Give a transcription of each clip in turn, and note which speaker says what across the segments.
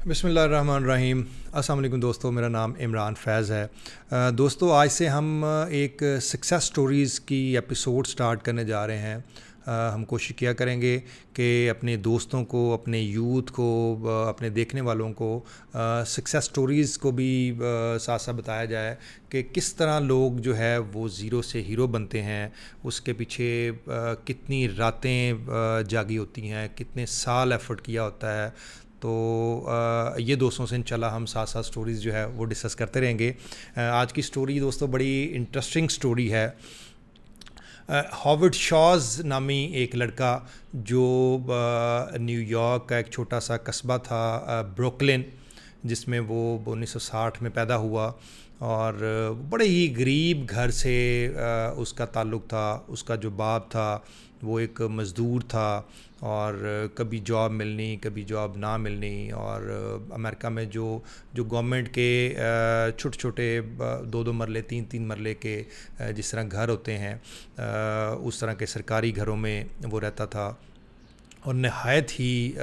Speaker 1: बिस्मिल्लाहिर्रहमानिर्रहीम। अस्सलाम वालेकुम दोस्तों, मेरा नाम इमरान फैज़ है। दोस्तों, आज से हम एक सक्सेस स्टोरीज़ की एपिसोड स्टार्ट करने जा रहे हैं। हम कोशिश किया करेंगे कि अपने दोस्तों को, अपने यूथ को, अपने देखने वालों को सक्सेस स्टोरीज़ को भी साथ साथ बताया जाए कि किस तरह लोग जो है वो ज़ीरो से हीरो बनते हैं। उसके पीछे कितनी रातें जागी होती हैं, कितने साल एफ़र्ट किया होता है। तो ये दोस्तों से इंशाल्लाह हम साथ साथ स्टोरीज़ जो है वो डिस्कस करते रहेंगे। आज की स्टोरी दोस्तों बड़ी इंटरेस्टिंग स्टोरी है। हॉवर्ड शॉज़ नामी एक लड़का जो न्यूयॉर्क का एक छोटा सा कस्बा था ब्रुकलिन, जिसमें वो 1960 में पैदा हुआ और बड़े ही गरीब घर से उसका ताल्लुक़ था। उसका जो बाप था वो एक मज़दूर था और कभी जॉब मिलनी, कभी जॉब ना मिलनी। और अमेरिका में जो गवर्नमेंट के छोटे छोटे 2-2 मरले 3-3 मरले के जिस तरह घर होते हैं, उस तरह के सरकारी घरों में वो रहता था। और नहायत ही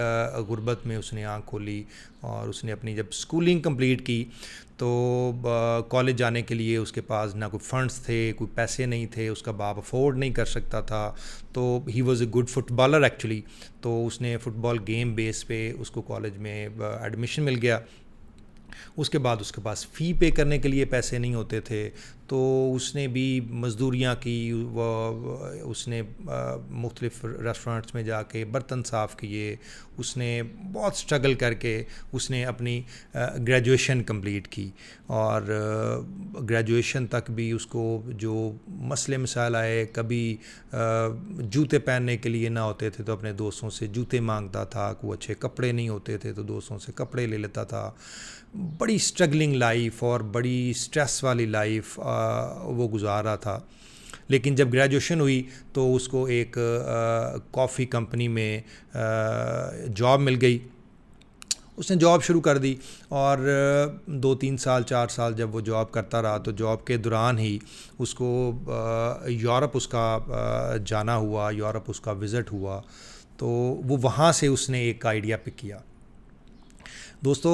Speaker 1: गुर्बत में उसने आँख खोली और उसने अपनी जब स्कूलिंग कंप्लीट की तो कॉलेज जाने के लिए उसके पास ना कोई फंड्स थे, कोई पैसे नहीं थे, उसका बाप अफोर्ड नहीं कर सकता था। तो he was a good footballer actually. तो उसने फ़ुटबॉल गेम बेस पे उसको कॉलेज में एडमिशन मिल गया। उसके बाद उसके पास फ़ी पे करने के लिए पैसे नहीं होते थे, तो उसने भी मज़दूरियाँ की। उसने मुख्तलिफ़ रेस्टोरेंट्स में जाके बर्तन साफ़ किए। उसने बहुत स्ट्रगल करके उसने अपनी ग्रेजुएशन कंप्लीट की। और ग्रेजुएशन तक भी उसको जो मसले मसाइल आए, कभी जूते पहनने के लिए ना होते थे तो अपने दोस्तों से जूते मांगता था, कोई अच्छे कपड़े नहीं होते थे तो दोस्तों से कपड़े ले लेता था। बड़ी स्ट्रगलिंग लाइफ और बड़ी स्ट्रेस वाली लाइफ वो गुजार रहा था। लेकिन जब ग्रेजुएशन हुई तो उसको एक कॉफ़ी कंपनी में जॉब मिल गई। उसने जॉब शुरू कर दी और 2-3 साल 4 साल जब वो जॉब करता रहा तो जॉब के दौरान ही उसको यूरोप उसका जाना हुआ, यूरोप उसका विज़िट हुआ। तो वो वहाँ से उसने एक आइडिया पिक किया। दोस्तों,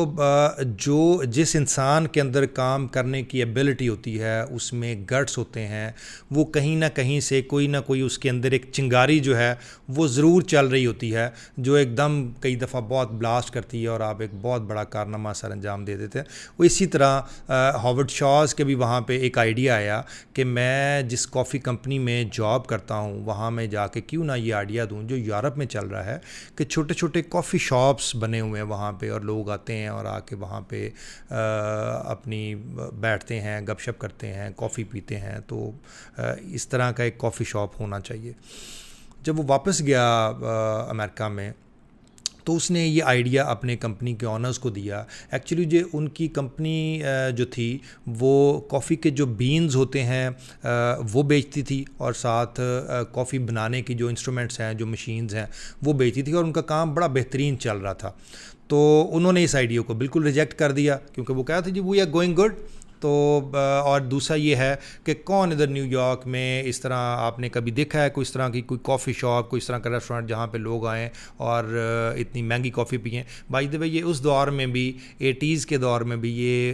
Speaker 1: जो जिस इंसान के अंदर काम करने की एबिलिटी होती है, उसमें गट्स होते हैं, वो कहीं ना कहीं से कोई ना कोई उसके अंदर एक चिंगारी जो है वो ज़रूर चल रही होती है, जो एकदम कई दफ़ा बहुत ब्लास्ट करती है और आप एक बहुत बड़ा कारनामा सर अंजाम दे देते हैं। वो इसी तरह हॉवर्ड शॉज़ के भी वहाँ पे एक आइडिया आया कि मैं जिस कॉफ़ी कंपनी में जॉब करता हूँ वहाँ में जाके क्यों ना ये आइडिया दूँ जो यूरोप में चल रहा है कि छोटे छोटे कॉफ़ी शॉप्स बने हुए हैं वहाँ पे और लोग आते हैं और आके वहाँ पे अपनी बैठते हैं, गपशप करते हैं, कॉफ़ी पीते हैं। तो इस तरह का एक कॉफ़ी शॉप होना चाहिए। जब वो वापस गया अमेरिका में तो उसने ये आइडिया अपने कंपनी के ऑनर्स को दिया। एक्चुअली जो उनकी कंपनी जो थी वो कॉफ़ी के जो बीन्स होते हैं वो बेचती थी और साथ कॉफ़ी बनाने की जो इंस्ट्रूमेंट्स हैं, जो मशीन्स हैं, वो बेचती थी और उनका काम बड़ा बेहतरीन चल रहा था। तो उन्होंने इस आइडिया को बिल्कुल रिजेक्ट कर दिया क्योंकि वो कहा था जी वी आर गोइंग गुड। तो और दूसरा ये है कि कौन इधर न्यूयॉर्क में इस तरह आपने कभी देखा है कोई इस तरह की कोई कॉफ़ी शॉप, कोई इस तरह का रेस्टोरेंट जहाँ पे लोग आएँ और इतनी महंगी कॉफ़ी पिएँ। बाय द वे ये उस दौर में भी 80s के दौर में भी ये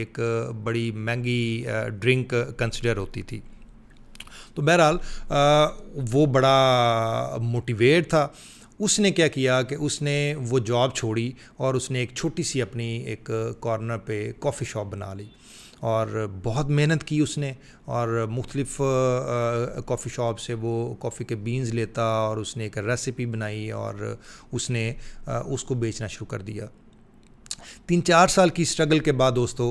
Speaker 1: एक बड़ी महंगी ड्रिंक कंसिडर होती थी। तो बहरहाल वो बड़ा मोटिवेट था। उसने क्या किया कि उसने वो जॉब छोड़ी और उसने एक छोटी सी अपनी एक कॉर्नर पे कॉफ़ी शॉप बना ली और बहुत मेहनत की उसने। और मुख्तलिफ़ कॉफ़ी शॉप से वो कॉफ़ी के बीन्स लेता और उसने एक रेसिपी बनाई और उसने उसको बेचना शुरू कर दिया। 3-4 साल की स्ट्रगल के बाद दोस्तों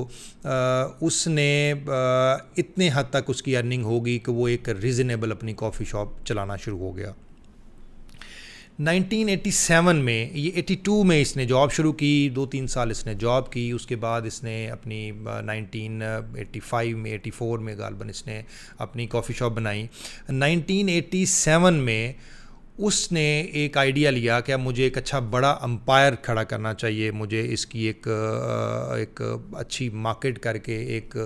Speaker 1: उसने इतने हद तक उसकी अर्निंग होगी कि वो एक रीज़नेबल अपनी कॉफ़ी शॉप चलाना शुरू हो गया। 1987 में, ये 82 में इसने जॉब शुरू की। 2-3 साल इसने जॉब की। उसके बाद इसने अपनी 1985 में 84 में गालबन इसने अपनी कॉफ़ी शॉप बनाई। 1987 में उसने एक आइडिया लिया कि अब मुझे एक अच्छा बड़ा एम्पायर खड़ा करना चाहिए, मुझे इसकी एक अच्छी मार्केट करके एक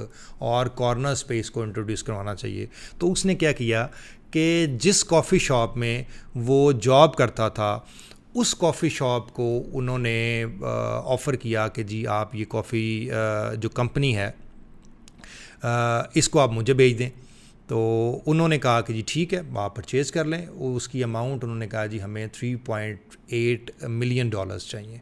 Speaker 1: और कॉर्नर स्पेस को इंट्रोड्यूस करवाना चाहिए। तो उसने क्या किया कि जिस कॉफ़ी शॉप में वो जॉब करता था उस कॉफ़ी शॉप को उन्होंने ऑफ़र किया कि जी आप ये कॉफ़ी जो कंपनी है इसको आप मुझे भेज दें। तो उन्होंने कहा कि जी ठीक है आप परचेज़ कर लें। उसकी अमाउंट उन्होंने कहा जी हमें $3.8 मिलियन चाहिए।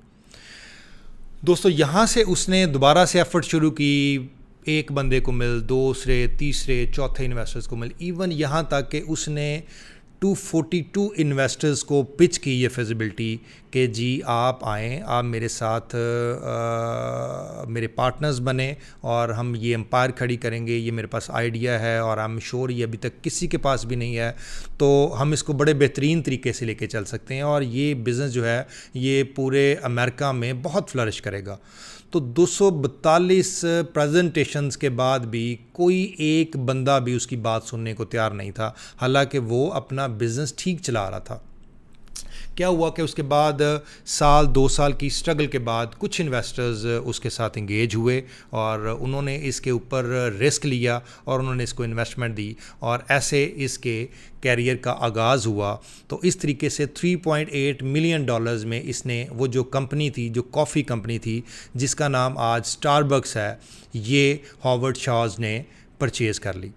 Speaker 1: दोस्तों यहाँ से उसने दोबारा से एफ़र्ट शुरू की, एक बंदे को मिल, दूसरे, तीसरे, चौथे इन्वेस्टर्स को मिल, इवन यहाँ तक कि उसने 242 इन्वेस्टर्स को पिच की ये फिजिबिलिटी कि जी आप आएँ, आप मेरे साथ मेरे पार्टनर्स बने और हम ये एम्पायर खड़ी करेंगे, ये मेरे पास आइडिया है और आई एम श्योर ये अभी तक किसी के पास भी नहीं है, तो हम इसको बड़े बेहतरीन तरीके से लेके चल सकते हैं और ये बिज़नेस जो है ये पूरे अमेरिका में बहुत फ्लरिश करेगा। तो 242 प्रेजेंटेशंस के बाद भी कोई एक बंदा भी उसकी बात सुनने को तैयार नहीं था, हालांकि वो अपना बिज़नेस ठीक चला रहा था। क्या हुआ कि उसके बाद साल 2 साल की स्ट्रगल के बाद कुछ इन्वेस्टर्स उसके साथ इंगेज हुए और उन्होंने इसके ऊपर रिस्क लिया और उन्होंने इसको इन्वेस्टमेंट दी और ऐसे इसके कैरियर का आगाज़ हुआ। तो इस तरीके से $3.8 मिलियन में इसने वो जो कंपनी थी, जो कॉफ़ी कंपनी थी जिसका नाम आज स्टारबक्स है, ये हॉवर्ड शॉज ने परचेज़ कर ली।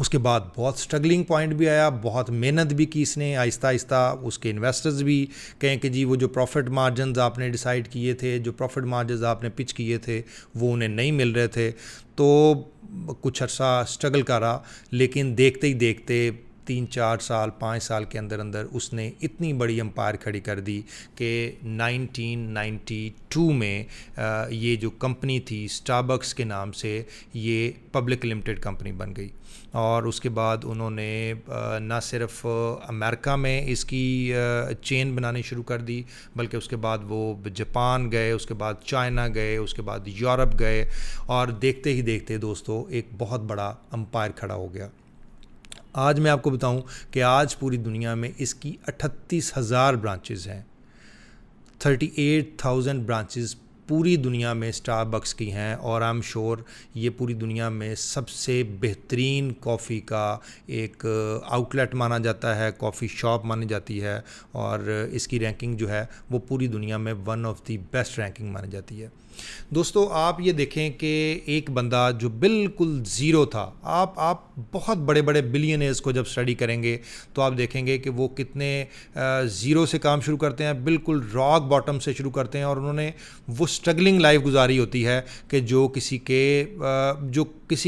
Speaker 1: उसके बाद बहुत स्ट्रगलिंग पॉइंट भी आया, बहुत मेहनत भी की इसने, आहिस्ता आहिस्ता उसके इन्वेस्टर्स भी कहें कि जी वो जो प्रॉफिट मार्जिन्स आपने डिसाइड किए थे, जो प्रॉफिट मार्जिन्स आपने पिच किए थे वो उन्हें नहीं मिल रहे थे। तो कुछ अर्सा स्ट्रगल करा, लेकिन देखते ही देखते 3-4 साल 5 साल के अंदर अंदर उसने इतनी बड़ी एम्पायर खड़ी कर दी कि 1992 में ये जो कंपनी थी स्टारबक्स के नाम से ये पब्लिक लिमिटेड कंपनी बन गई। और उसके बाद उन्होंने ना सिर्फ अमेरिका में इसकी चेन बनानी शुरू कर दी, बल्कि उसके बाद वो जापान गए, उसके बाद चाइना गए, उसके बाद यूरोप गए और देखते ही देखते दोस्तों एक बहुत बड़ा एम्पायर खड़ा हो गया। आज मैं आपको बताऊं कि आज पूरी दुनिया में इसकी 38,000 ब्रांचेज़ हैं। 38,000 ब्रांचेज़ पूरी दुनिया में स्टारबक्स की हैं और आई एम श्योर ये पूरी दुनिया में सबसे बेहतरीन कॉफ़ी का एक आउटलेट माना जाता है, कॉफ़ी शॉप मानी जाती है और इसकी रैंकिंग जो है वो पूरी दुनिया में one of the best ranking मानी जाती है। दोस्तों आप ये देखें कि एक बंदा जो बिल्कुल ज़ीरो था, आप बहुत बड़े बड़े बिलियनर्स को जब स्टडी करेंगे तो आप देखेंगे कि वो कितने ज़ीरो से काम शुरू करते हैं, बिल्कुल रॉक बॉटम से शुरू करते हैं और उन्होंने वो स्ट्रगलिंग लाइफ गुजारी होती है कि जो किसी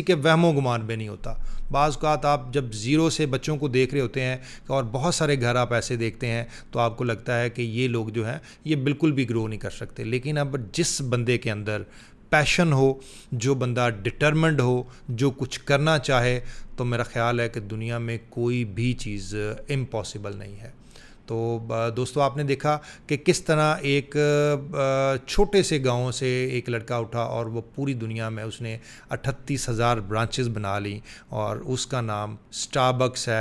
Speaker 1: के वहमो गुमान में नहीं होता। बाज़ औक़ात आप जब ज़ीरो से बच्चों को देख रहे होते हैं और बहुत सारे घर आप ऐसे देखते हैं तो आपको लगता है कि ये लोग जो हैं ये बिल्कुल भी ग्रो नहीं कर सकते। लेकिन अब जिस बंदे के अंदर पैशन हो, जो बंदा डिटरमिन्ड हो, जो कुछ करना चाहे, तो मेरा ख़्याल है कि दुनिया में कोई भी चीज़ इम्पॉसिबल नहीं है। तो दोस्तों आपने देखा कि किस तरह एक छोटे से गांव से एक लड़का उठा और वो पूरी दुनिया में उसने 38,000 ब्रांचेस बना ली और उसका नाम स्टारबक्स है।